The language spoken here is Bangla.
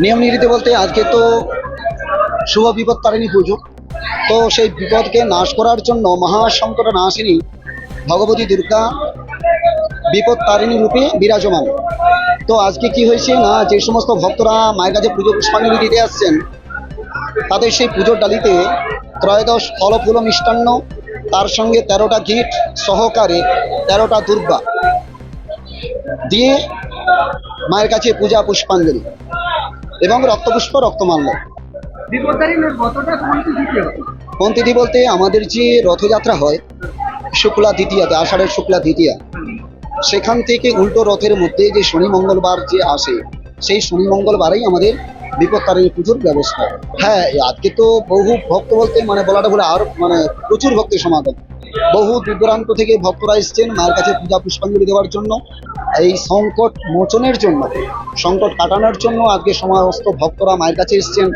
নিয়ম নীতি বলতে আজকে তো শুভ বিপদ তারিণী পুজো। তো সেই বিপদকে নাশ করার জন্য মহাসংকট নাশিনী ভগবতী দুর্গা বিপদ তারিণী রূপে বিরাজমান। তো আজকে কি হয়েছে না, যে সমস্ত ভক্তরা মায়ের কাছে পুজো পুষ্পাঞ্জলি দিতে আসছেন, তাদের সেই পুজোর ডালিতে ত্রয়োদশ ফল ফুল মিষ্টান্ন, তার সঙ্গে 13টা গিট সহকারে 13টা দুর্গা দিয়ে মায়ের কাছে পূজা পুষ্পাঞ্জলি এবং রক্তপুষ্প রক্তমাল্য। কোন তিথি বলতে আমাদের যে রথযাত্রা হয় শুক্লা দ্বিতীয়াতে, আষাঢ়ের শুক্লা দ্বিতীয়া, সেখান থেকে উল্টো রথের মধ্যে যে শনি মঙ্গলবার যে আসে, সেই শনি মঙ্গলবারেই আমাদের বিপত্তারিণী পুজোর ব্যবস্থা। হ্যাঁ, আজকে তো বহু ভক্ত বলতে মানে বলাটা বলে আর মানে প্রচুর ভক্তের সমাগম। বহু দূরান্ত থেকে ভক্তরা এসছেন মায়ের কাছে পূজা পুষ্পাঞ্জলি দেওয়ার জন্য, এই সংকট মোচনের জন্য, সংকট কাটানোর জন্য আজকে সমস্ত ভক্তরা মায়ের কাছে এসছেন।